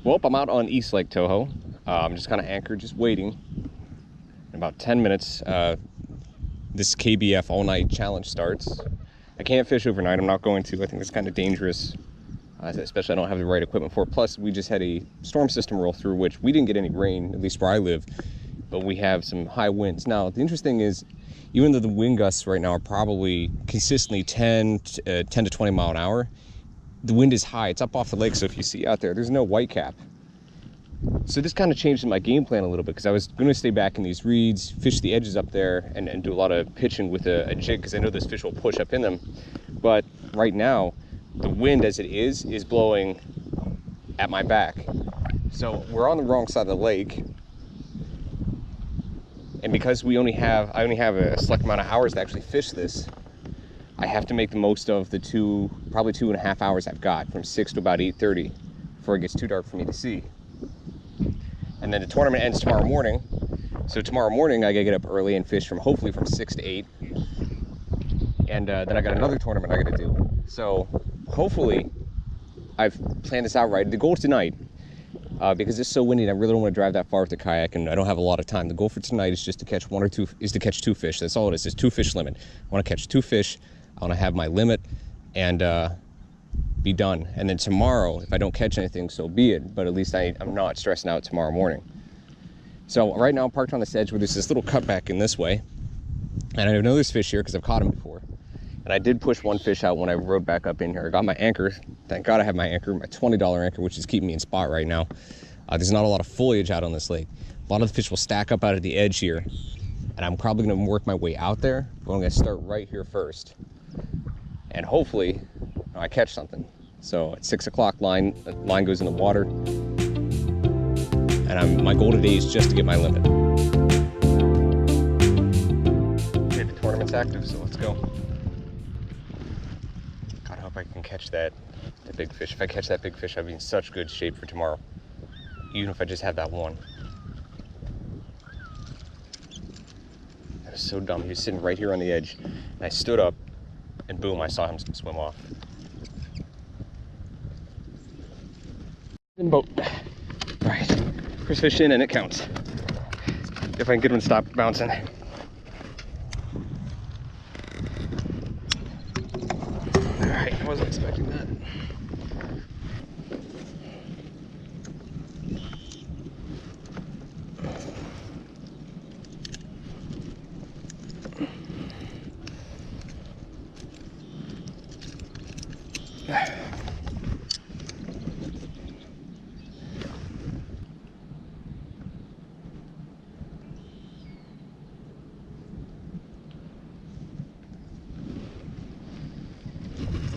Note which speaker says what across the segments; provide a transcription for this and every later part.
Speaker 1: Well, I'm out on East Lake Toho. I'm just kind of anchored, just waiting. In about 10 minutes, this KBF all-night challenge starts. I can't fish overnight. I'm not going to. I think it's kind of dangerous, especially I don't have the right equipment for it. Plus, we just had a storm system roll through, which we didn't get any rain, at least where I live, but we have some high winds. Now, the interesting is, even though the wind gusts right now are probably consistently 10 to 20 mile an hour, the wind is high. It's up off the lake, so if you see out there, there's no whitecap. So this kind of changed my game plan a little bit, because I was going to stay back in these reeds, fish the edges up there, and do a lot of pitching with a jig, because I know this fish will push up in them. But right now, the wind as it is blowing at my back. So we're on the wrong side of the lake. And because I only have a select amount of hours to actually fish this, I have to make the most of the probably 2.5 hours I've got, from 6 to about 8:30, before it gets too dark for me to see. And then the tournament ends tomorrow morning. So tomorrow morning I gotta get up early and fish hopefully from 6 to 8. And then I got another tournament I gotta do. So hopefully I've planned this out right. The goal tonight, because it's so windy and I really don't want to drive that far with the kayak and I don't have a lot of time. The goal for tonight is just to catch catch 2 fish. That's all it is. It's 2 fish limit. I want to catch 2 fish. I want to have my limit and be done. And then tomorrow, if I don't catch anything, so be it. But at least I'm not stressing out tomorrow morning. So right now I'm parked on this edge where there's this little cutback in this way. And I know there's fish here because I've caught them before. And I did push one fish out when I rode back up in here. I got my anchor. Thank God I have my anchor, my $20 anchor, which is keeping me in spot right now. There's not a lot of foliage out on this lake. A lot of the fish will stack up out of the edge here. And I'm probably gonna work my way out there, but I'm gonna start right here first. And hopefully I catch something. So at 6 o'clock, line goes in the water. And my goal today is just to get my limit. Okay, the tournament's active, so let's go. God, I hope I can catch the big fish. If I catch that big fish, I'll be in such good shape for tomorrow. Even if I just have that one. That was so dumb. He was sitting right here on the edge. And I stood up, and boom, I saw him swim off. In boat. All right, first fish in, and it counts. If I can get him to stop bouncing. All right, I wasn't expecting that.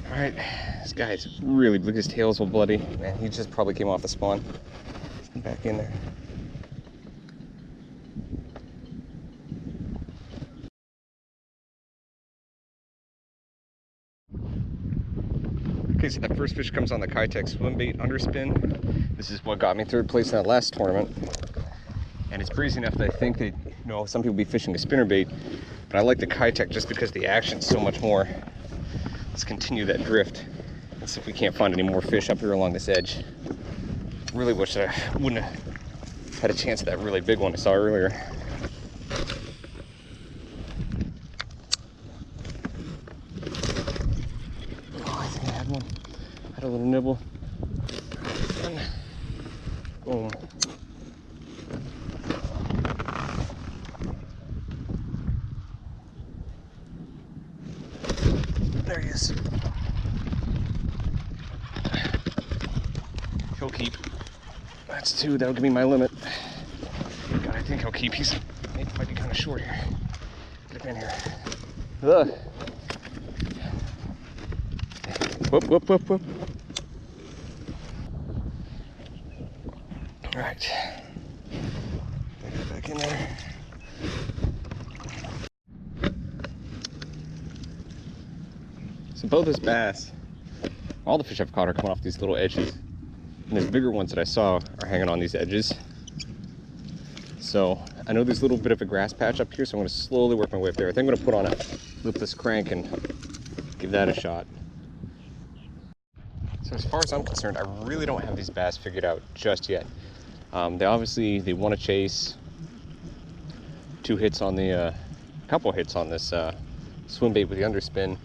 Speaker 1: All right, this guy's really, look, his tail's all bloody. Man, he just probably came off the spawn. Let's get back in there. Okay, so that first fish comes on the Kitech swim bait underspin. This is what got me 3rd place in that last tournament. And it's breezy enough that I think that, you know, some people be fishing a spinnerbait, but I like the Kitech just because the action's so much more. Let's continue that drift. Let's see if we can't find any more fish up here along this edge. Really wish that I wouldn't have had a chance at that really big one I saw earlier. Oh, I think I had one. I had a little nibble. Boom. There he is. He'll keep. That's 2. That'll give me my limit. God, I think he'll keep. He might be kind of short here. Get him in here. Ugh. Whoop, whoop, whoop, whoop. All right. Get back in there. So both this bass, all the fish I've caught are coming off these little edges. And the bigger ones that I saw are hanging on these edges. So I know there's a little bit of a grass patch up here, so I'm going to slowly work my way up there. I think I'm going to put on a loopless crank and give that a shot. So as far as I'm concerned, I really don't have these bass figured out just yet. They want to chase. 2 hits on the, couple hits on this swim bait with the underspin.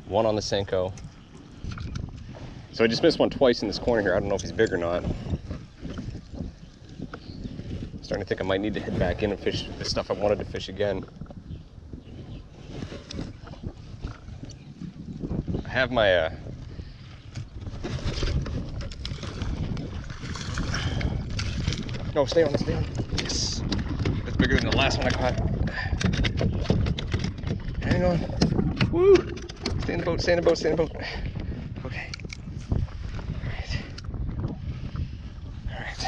Speaker 1: 1 on the Senko. So I just missed one twice in this corner here. I don't know if he's big or not. Starting to think I might need to head back in and fish the stuff I wanted to fish again. I have my no, stay on it, stay on it. Yes. That's bigger than the last one I caught. Hang on. Woo! Stay in the boat, stay in the boat, stay in the boat. Okay. Alright.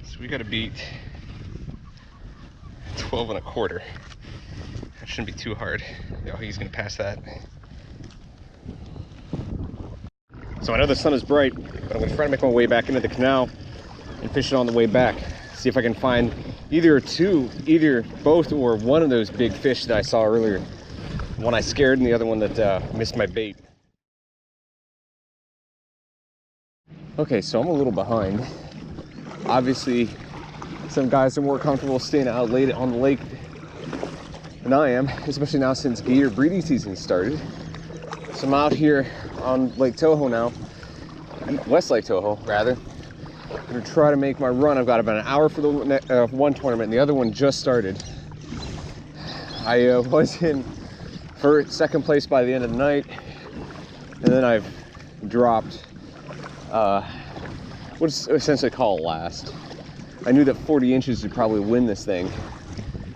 Speaker 1: So we gotta beat 12 1/4. That shouldn't be too hard. Oh, he's gonna pass that. So I know the sun is bright, but I'm gonna try to make my way back into the canal and fish it on the way back. See if I can find either both or one of those big fish that I saw earlier. One I scared and the other one that missed my bait. Okay, so I'm a little behind. Obviously, some guys are more comfortable staying out late on the lake than I am, especially now since gator breeding season started. So I'm out here on Lake Toho now, West Lake Toho rather. I'm gonna try to make my run. I've got about an hour for the one tournament, and the other one just started. I was in second place by the end of the night, and then I've dropped what's essentially called last. I knew that 40 inches would probably win this thing.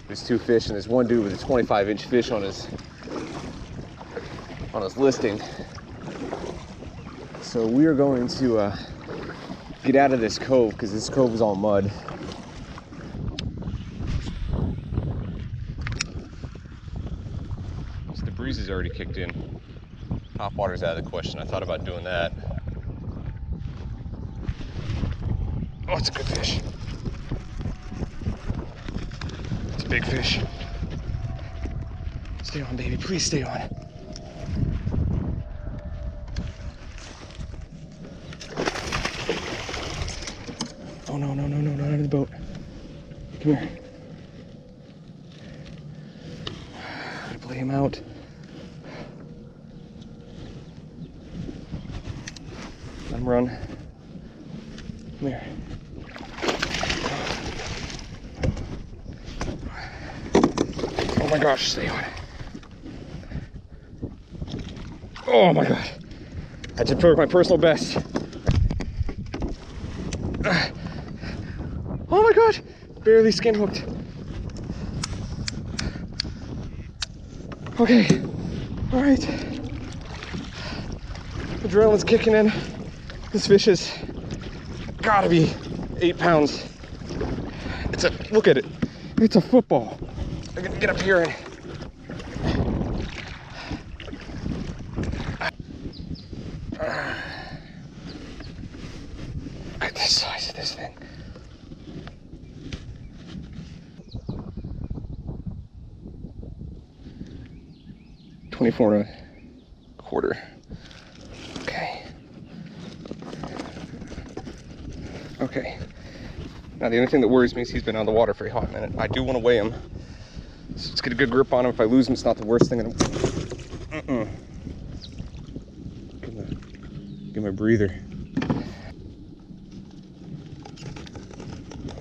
Speaker 1: There's 2 fish, and there's one dude with a 25-inch fish on his listing. So we are going to get out of this cove because this cove is all mud. So the breeze has already kicked in. Top water's out of the question. I thought about doing that. Oh, it's a good fish. It's a big fish. Stay on, baby. Please stay on. Oh, no, no, no, no, not in the boat. Come here. Gotta play him out. Let him run. Come here. Oh my gosh, stay on. Oh my god. I just broke my personal best. Oh my god, barely skin hooked. Okay, all right. Adrenaline's kicking in. This fish has gotta be 8 pounds. Look at it. It's a football. I'm gonna get up here and at the size of this thing. $24 1/4. Okay. Okay. Now the only thing that worries me is he's been on the water for a hot minute. I do want to weigh him. So let's get a good grip on him. If I lose him, it's not the worst thing in the world. Give him a breather.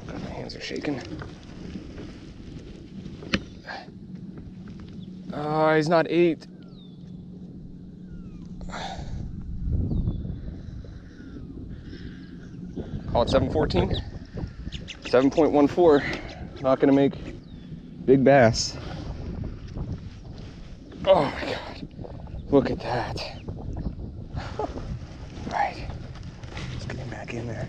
Speaker 1: God, my hands are shaking. Oh, he's not 8. Call it 714. 7.14. Not gonna make big bass. Oh my god. Look at that. All right. Let's get him back in there.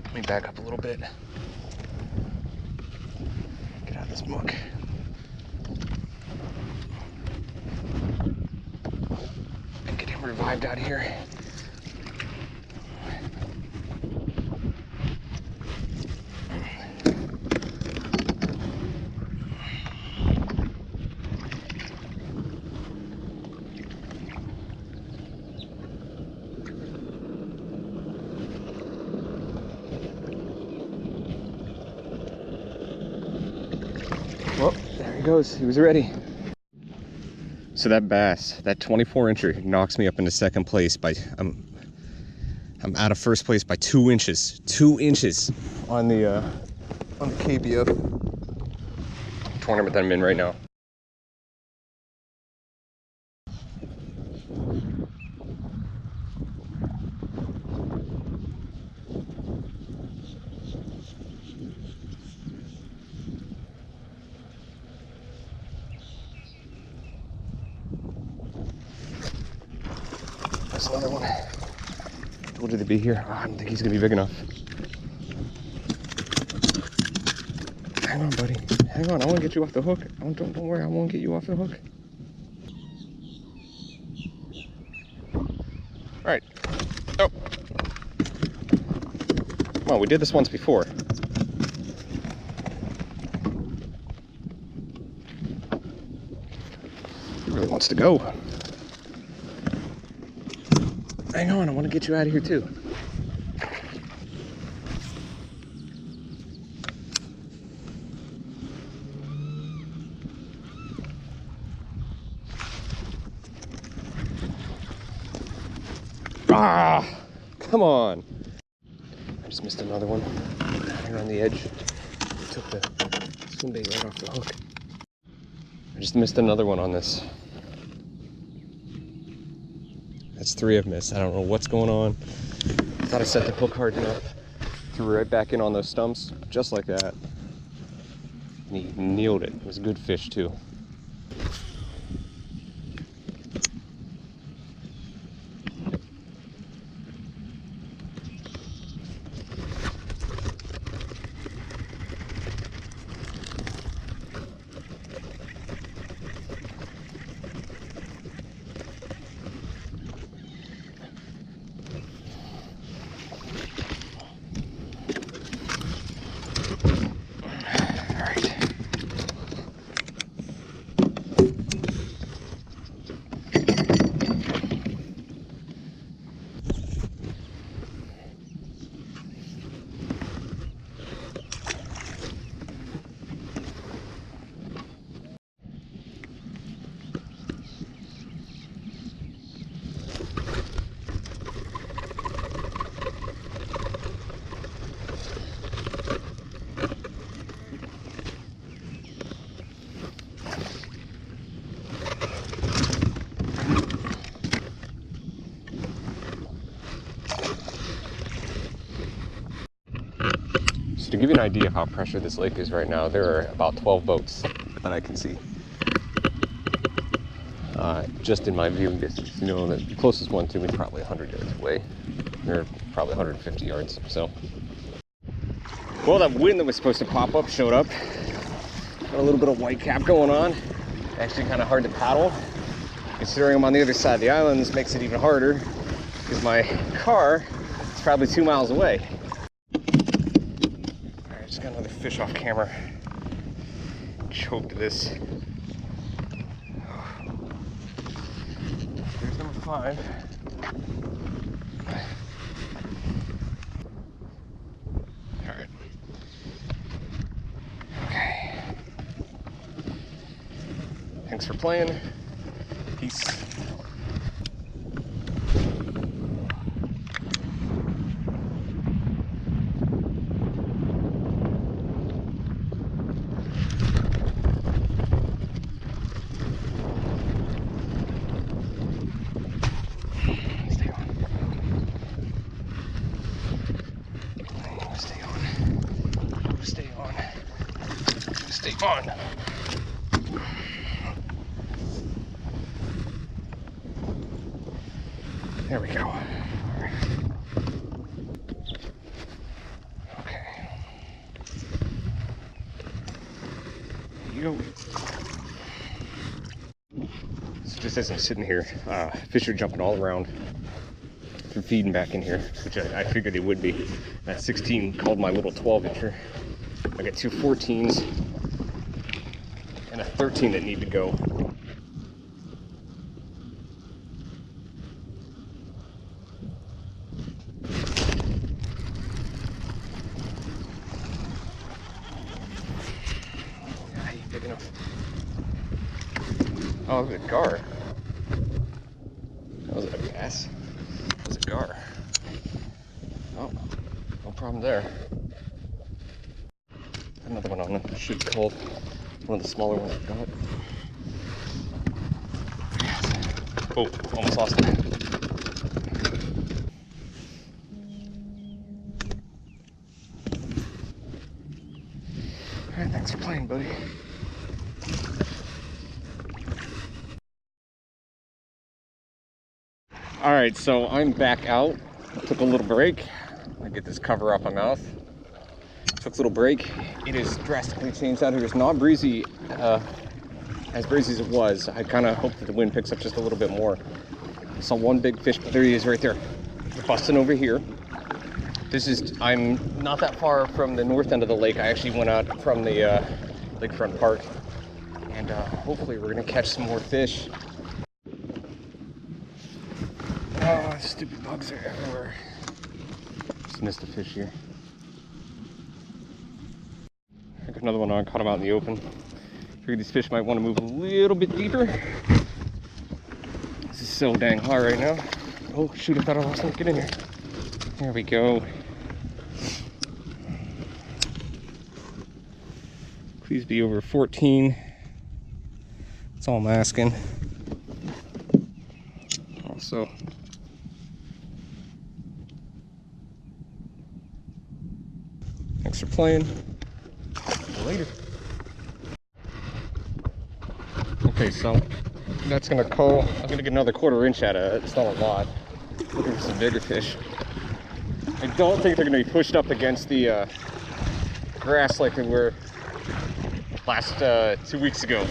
Speaker 1: Let me back up a little bit. Get out of this muck. And get him revived out here. he goes. He was ready. So that bass, that 24-incher, knocks me up into second place by, I'm out of first place by 2 inches. 2 inches on the KBF tournament that I'm in right now. There's another one. Told you they'd be here. Oh, I don't think he's gonna be big enough. Hang on, buddy. Hang on. I want to get you off the hook. Don't worry. I won't get you off the hook. All right. Oh. Come on. We did this once before. He really wants to go. Hang on. I want to get you out of here too. Ah, come on. I just missed another one. Here on the edge. Took the swim bait right off the hook. I just missed another one on this. That's 3 I've missed. I don't know what's going on. I thought I set the hook hard enough. Threw right back in on those stumps, just like that. And he nailed it. It was a good fish too. So to give you an idea of how pressured this lake is right now, there are about 12 boats that I can see. Just in my viewing distance, you know, the closest one to me is probably 100 yards away. They're probably 150 yards, so. Well, that wind that was supposed to pop up showed up. Got a little bit of white cap going on. Actually kind of hard to paddle. Considering I'm on the other side of the island, this makes it even harder because my car is probably 2 miles away. Just got another fish off camera. Choked this. Here's number 5. Alright. Okay. Thanks for playing. Peace. Stay on. There we go. All right. Okay. Here you go. So just as I'm sitting here, fish are jumping all around. They're feeding back in here, which I figured they would be. That 16 called my little 12-incher. I got 2 14s and a 13 that need to go. Yeah, big enough. Oh, look at gar. That was a bass. That was a gar. Oh, no problem there. Another one on it. Should be called one of the smaller ones I've got. Oh, almost lost it. Alright, thanks for playing, buddy. Alright, so I'm back out. I took a little break. I get this cover off my mouth. Took a little break. It is drastically changed out here. It's not breezy, as breezy as it was. I kind of hope that the wind picks up just a little bit more. I saw one big fish, but there he is right there. Busting over here. I'm not that far from the north end of the lake. I actually went out from the lakefront park, and hopefully we're gonna catch some more fish. Oh, stupid bugs are everywhere. Just missed a fish here. I got another one on, caught him out in the open. Figured these fish might want to move a little bit deeper. This is so dang hard right now. Oh shoot, I thought I lost him. Get in here. There we go. Please be over 14. That's all I'm asking. Also, thanks for playing. Later. Okay, so that's gonna call. I'm gonna get another 1/4 inch out of it. It's not a lot. Looking for some bigger fish. I don't think they're gonna be pushed up against the grass like they were last 2 weeks ago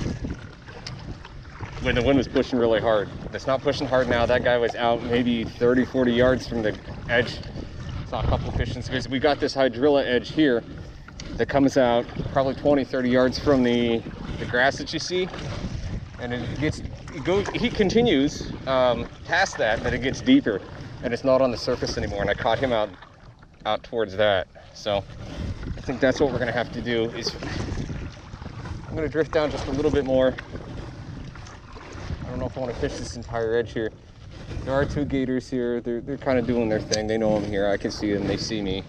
Speaker 1: when the wind was pushing really hard. It's not pushing hard now. That guy was out maybe 30, 40 yards from the edge. Saw a couple fish because we got this hydrilla edge here that comes out probably 20, 30 yards from the grass that you see, and he continues past that, but it gets deeper and it's not on the surface anymore, and I caught him out towards that. So I think that's what we're gonna have to do. Is I'm gonna drift down just a little bit more. I don't know if I want to fish this entire edge here. There are 2 gators here. They're kind of doing their thing. They know I'm here. I can see them. They see me.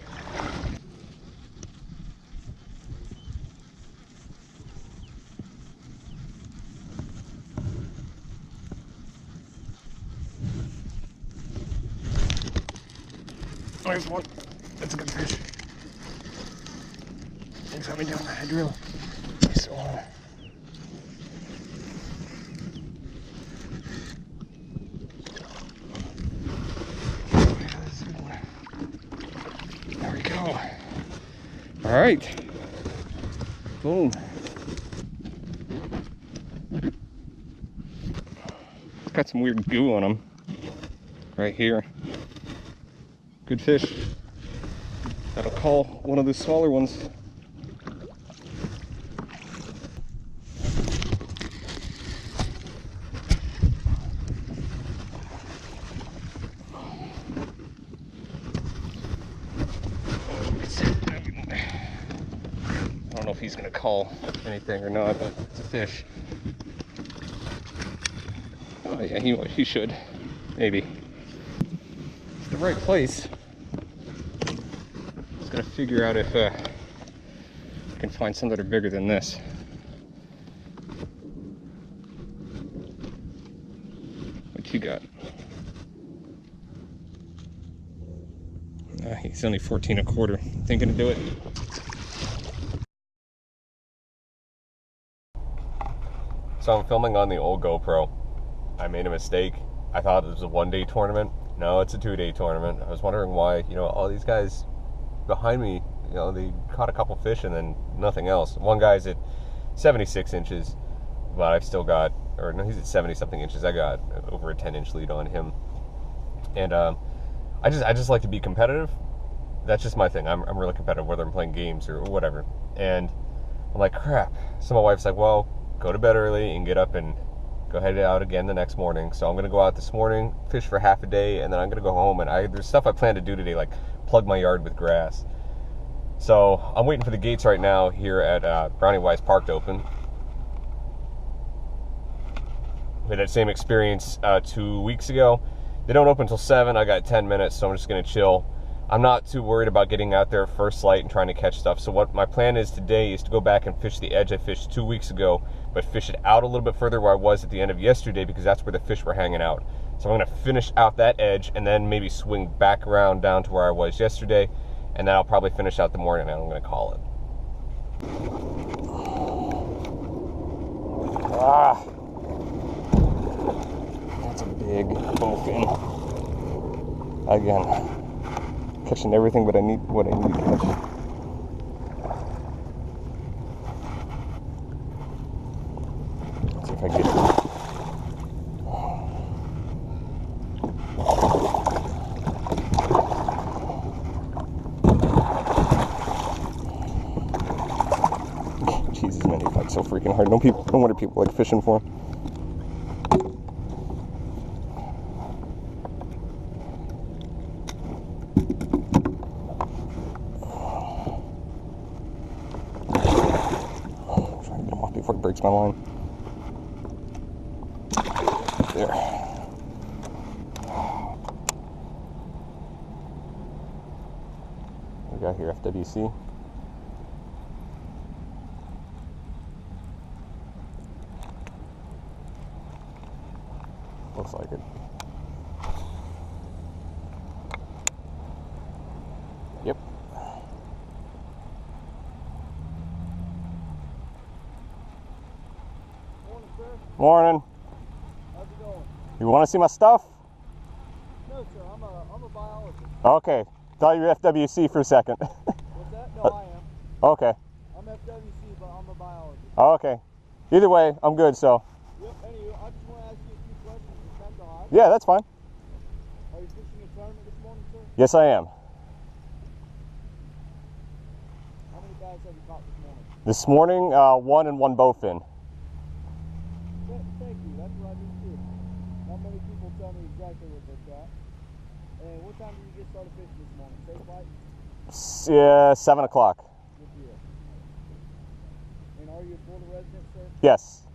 Speaker 1: There's one. That's a good fish. He's got me down the hydrilla. So, there we go. All right. Boom. It's got some weird goo on them right here. Good fish. That'll call one of the smaller ones. I don't know if he's gonna call anything or not, but it's a fish. Oh yeah, he should. Maybe. It's the right place. Just gotta figure out if I can find some that are bigger than this. What you got? He's only 14 1/4. Thinking to do it. So I'm filming on the old GoPro. I made a mistake. I thought it was a 1-day tournament. No, it's a 2-day tournament. I was wondering why, all these guys behind me, they caught a couple fish and then nothing else. One guy's at 76 inches, but I've still got, or no, he's at 70 something inches. I got over a 10-inch lead on him. And I just like to be competitive. That's just my thing. I'm really competitive, whether I'm playing games or whatever. And I'm like, crap. So my wife's like, well, go to bed early and get up and go head out again the next morning. So I'm going to go out this morning, fish for half a day, and then I'm going to go home. And there's stuff I plan to do today, like plug my yard with grass. So I'm waiting for the gates right now here at Brownie Wise Park to open. We had that same experience 2 weeks ago. They don't open until 7. I got 10 minutes, so I'm just going to chill. I'm not too worried about getting out there first light and trying to catch stuff. So what my plan is today is to go back and fish the edge I fished 2 weeks ago, but fish it out a little bit further where I was at the end of yesterday, because that's where the fish were hanging out. So I'm going to finish out that edge and then maybe swing back around down to where I was yesterday, and then I'll probably finish out the morning and I'm going to call it. Ah, that's a big bowfin. Again, catching everything but what I need to catch. Let's see if I get it. Jesus, man, he fights so freaking hard. No wonder people like fishing for him. Before it breaks my line. There. What we got here, FWC. Looks like it. Yep. Morning.
Speaker 2: How's it going?
Speaker 1: You want to see my stuff?
Speaker 2: No, sir. I'm a biologist.
Speaker 1: Okay. Thought you were FWC for a second.
Speaker 2: What's that? No, I am.
Speaker 1: Okay.
Speaker 2: I'm FWC, but I'm a biologist.
Speaker 1: Okay. Either way, I'm good, so.
Speaker 2: Yep. Anyway, I just want to ask you a few questions. Is that all right?
Speaker 1: Yeah, that's fine.
Speaker 2: Are you fishing a tournament this morning, sir?
Speaker 1: Yes, I am.
Speaker 2: How many bags have you caught this morning?
Speaker 1: This morning, 1 and 1 bowfin.
Speaker 2: Thank you. That's what I need too. Not many people tell me exactly what they caught. And what time did you get started fishing this morning? Safe light?
Speaker 1: Yeah, 7 o'clock.
Speaker 2: Good deal. And are you a Florida resident, sir?
Speaker 1: Yes.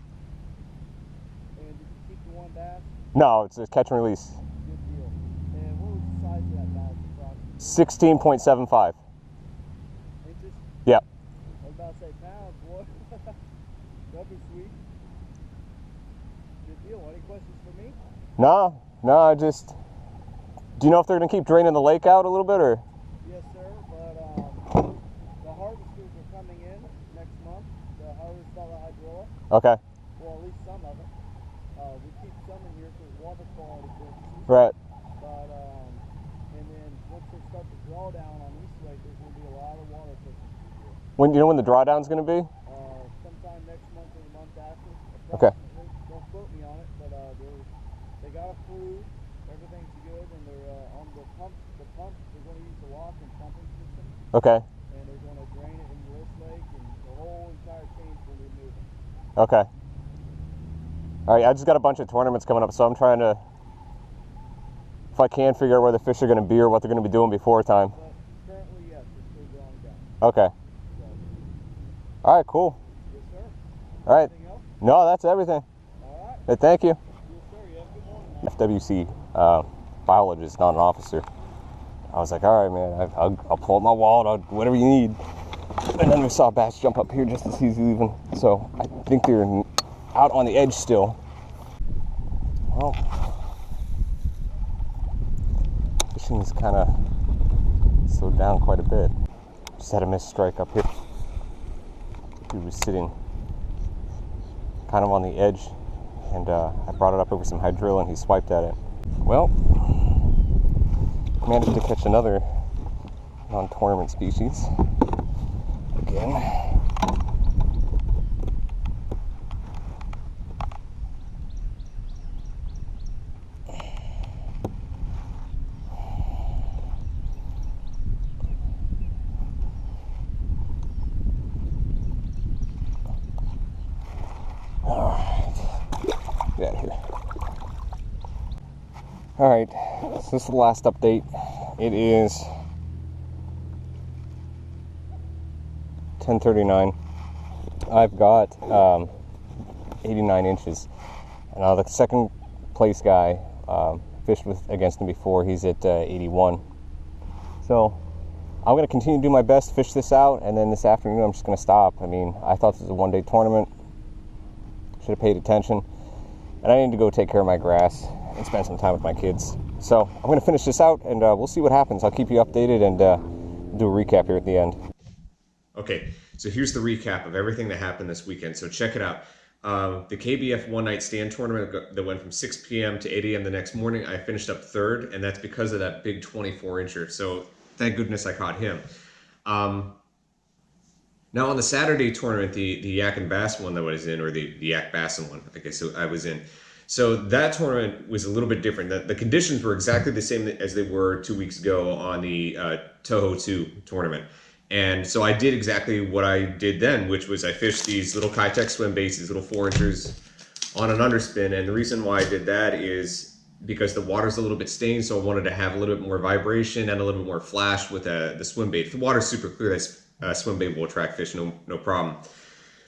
Speaker 2: And did you keep the 1 bass?
Speaker 1: No, it's a catch and release.
Speaker 2: Good deal. And what was the size of that bass approximately?
Speaker 1: 16.75.
Speaker 2: Inches?
Speaker 1: Yep.
Speaker 2: I was about to say pounds, boy. That'd be sweet. Good deal. Any questions for me?
Speaker 1: No, I just. Do you know if they're going to keep draining the lake out a little bit, or?
Speaker 2: Yes, sir. But the harvesters are coming in next month. The harvest by the hydrola.
Speaker 1: Okay.
Speaker 2: Well, at least some of it. We keep some in here for water quality purposes.
Speaker 1: Right.
Speaker 2: But and then once they start the drawdown on East Lake, there's going to be a lot of water fishing here.
Speaker 1: When you know when the drawdown's going to be?
Speaker 2: Sometime next month or the month after.
Speaker 1: Okay.
Speaker 2: Don't quote me on it, but they got a crew. Everything's good, and they're on the pump. The pump, they're going to use the lock and pumping system.
Speaker 1: Okay.
Speaker 2: And they're going to drain it into this lake, and the whole entire chain's going to be moving.
Speaker 1: Okay. All right, I just got a bunch of tournaments coming up, so I'm trying to, if I can, figure out where the fish are going to be or what they're going to be doing before time.
Speaker 2: But currently, yes, it's still drawing down.
Speaker 1: Okay.
Speaker 2: So,
Speaker 1: all right, cool.
Speaker 2: yes, sir.
Speaker 1: All right.
Speaker 2: Anything else?
Speaker 1: No, that's everything.
Speaker 2: All right.
Speaker 1: Hey, thank you.
Speaker 2: Yes, sir. You have a good morning, man.
Speaker 1: FWC, biologist, not an officer. I was like, all right, man, I'll pull up my wallet, whatever you need. And then we saw a bass jump up here just as he's leaving. So I think they're out on the edge still. Well, fishing's kind of slowed down quite a bit. Just had a missed strike up here. He was sitting kind of on the edge, and I brought it up over some hydrilla and he swiped at it. Well, managed to catch another non-tournament species again. Get out of here. All right, so this is the last update. It is 10:39. I've got 89 inches. Now the second place guy fished against him before. He's at 81. So I'm going to continue to do my best to fish this out, and then this afternoon I'm just going to stop. I mean, I thought this was a one-day tournament. Should have paid attention. And I need to go take care of my grass and spend some time with my kids. So I'm going to finish this out, and we'll see what happens. I'll keep you updated and do a recap here at the end. Okay, so here's the recap of everything that happened this weekend. So check it out. The KBF one-night stand tournament that went from 6 p.m. to 8 a.m. the next morning, I finished up third, and that's because of that big 24-incher. So thank goodness I caught him. Now on the Saturday tournament, the yak and bass one that I was in, or the yak-Bassin one, I guess I was in. So that tournament was a little bit different. The conditions were exactly the same as they were 2 weeks ago on the Toho 2 tournament. And so I did exactly what I did then, which was I fished these little Kitech swim baits, these little 4-inchers on an underspin. And the reason why I did that is because the water's a little bit stained, so I wanted to have a little bit more vibration and a little bit more flash with the swim bait. If the water's super clear, that swim bait will attract fish, no problem.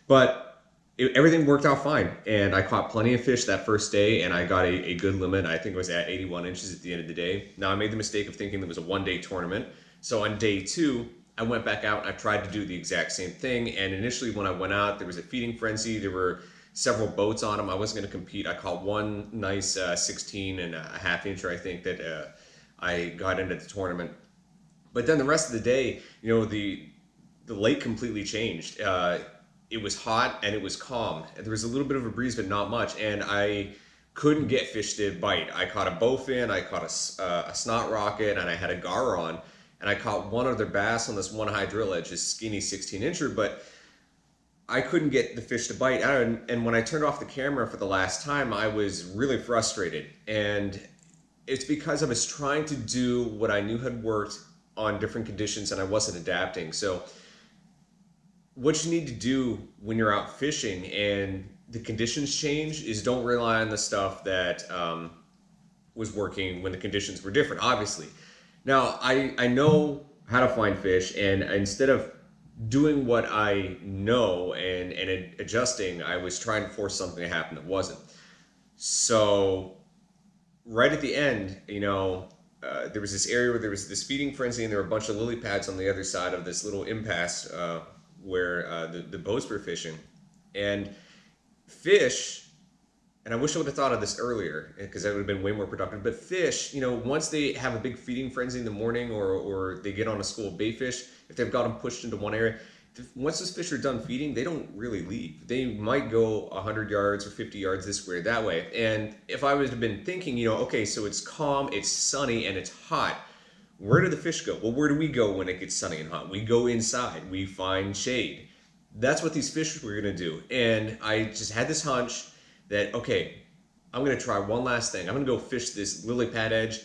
Speaker 1: But everything worked out fine, and I caught plenty of fish that first day, and I got a good limit. I think it was at 81 inches at the end of the day. Now, I made the mistake of thinking it was a one-day tournament. So on day 2, I went back out and I tried to do the exact same thing. And initially when I went out, there was a feeding frenzy. There were several boats on them. I wasn't going to compete. I caught one nice 16.5 incher, I think, that I got into the tournament. But then the rest of the day, you know, the lake completely changed. It was hot and it was calm. There was a little bit of a breeze, but not much. And I couldn't get fish to bite. I caught a bowfin, I caught a snot rocket, and I had a gar on. And I caught one other bass on this one high drill edge, this skinny 16-incher, but I couldn't get the fish to bite. And when I turned off the camera for the last time, I was really frustrated. And it's because I was trying to do what I knew had worked on different conditions and I wasn't adapting. So what you need to do when you're out fishing and the conditions change is don't rely on the stuff that was working when the conditions were different, obviously. Now, I know how to find fish, and instead of doing what I know and adjusting, I was trying to force something to happen that wasn't. So right at the end, you know, there was this area where there was this feeding frenzy, and there were a bunch of lily pads on the other side of this little impasse where the boats were fishing. And fish, and I wish I would have thought of this earlier because that would have been way more productive, but fish, you know, once they have a big feeding frenzy in the morning or they get on a school of bait fish, if they've got them pushed into one area, once those fish are done feeding, they don't really leave. They might go 100 yards or 50 yards this way or that way. And if I would have been thinking, you know, okay, so it's calm, it's sunny, and it's hot, where do the fish go? Well, where do we go when it gets sunny and hot? We go inside, we find shade. That's what these fish were gonna do. And I just had this hunch that, okay, I'm gonna try one last thing. I'm gonna go fish this lily pad edge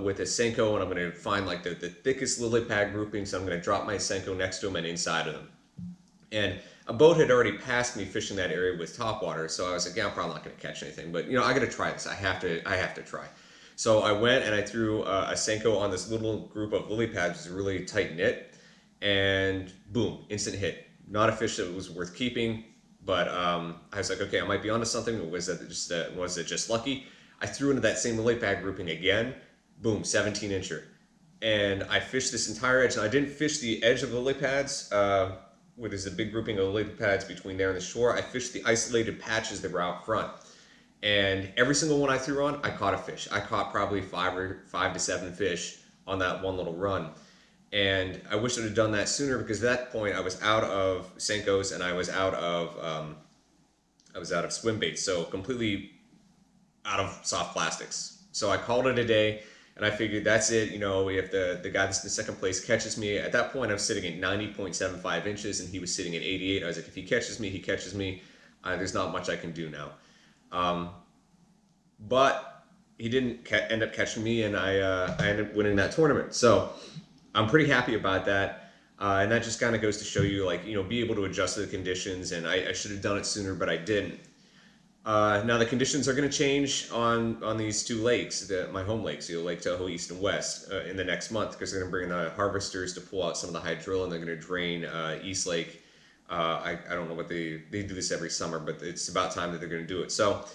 Speaker 1: with a Senko, and I'm gonna find like the thickest lily pad groupings. I'm gonna drop my Senko next to them and inside of them. And a boat had already passed me fishing that area with topwater, so I was like, yeah, I'm probably not gonna catch anything, but you know, I gotta try this. I have to try. So I went and I threw a Senko on this little group of lily pads, which is really tight knit, and boom, instant hit. Not a fish that was worth keeping. But I was like, okay, I might be onto something. Was it just lucky? I threw into that same lily pad grouping again. Boom, 17-incher. And I fished this entire edge. And I didn't fish the edge of the lily pads, where there's a big grouping of lily pads between there and the shore. I fished the isolated patches that were out front. And every single one I threw on, I caught a fish. I caught probably 5 to 7 fish on that one little run. And I wish I'd have done that sooner because at that point I was out of Senkos and I was out of swim baits, so completely out of soft plastics. So I called it a day, and I figured that's it. You know, if the guy that's in second place catches me, at that point I'm sitting at 90.75 inches, and he was sitting at 88. I was like, if he catches me, he catches me. There's not much I can do now. But he didn't end up catching me, and I ended up winning that tournament. So I'm pretty happy about that, and that just kind of goes to show you, like, you know, be able to adjust to the conditions, and I should have done it sooner, but I didn't. Now the conditions are going to change on these two lakes, my home lakes, you know, Lake Tahoe East and West, in the next month, because they're going to bring in the harvesters to pull out some of the hydrill, and they're going to drain East Lake. I don't know what they do this every summer, but it's about time that they're going to do it. So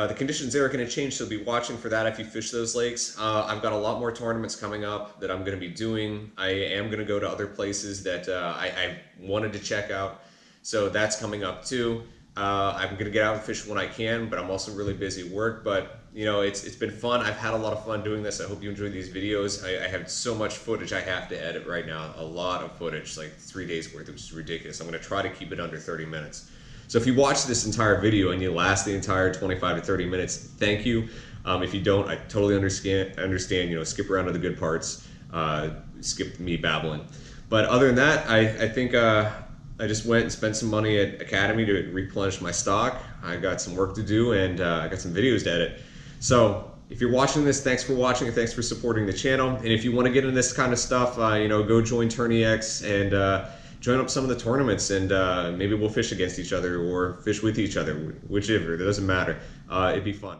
Speaker 1: The conditions there are going to change, so be watching for that if you fish those lakes. I've got a lot more tournaments coming up that I'm going to be doing. I am going to go to other places that I wanted to check out, so that's coming up too. I'm going to get out and fish when I can, but I'm also really busy at work. But you know, it's been fun. I've had a lot of fun doing this. I hope you enjoyed these videos. I have so much footage I have to edit right now. A lot of footage, like 3 days worth, which is ridiculous. I'm going to try to keep it under 30 minutes. So if you watch this entire video and you last the entire 25 to 30 minutes, thank you. If you don't, I totally understand, you know, skip around to the good parts, skip me babbling. But other than that, I think I just went and spent some money at Academy to replenish my stock. I got some work to do, and I got some videos to edit. So if you're watching this, thanks for watching and thanks for supporting the channel. And if you want to get into this kind of stuff, you know, go join Tourney X and join up some of the tournaments, and maybe we'll fish against each other or fish with each other, whichever, it doesn't matter. It'd be fun.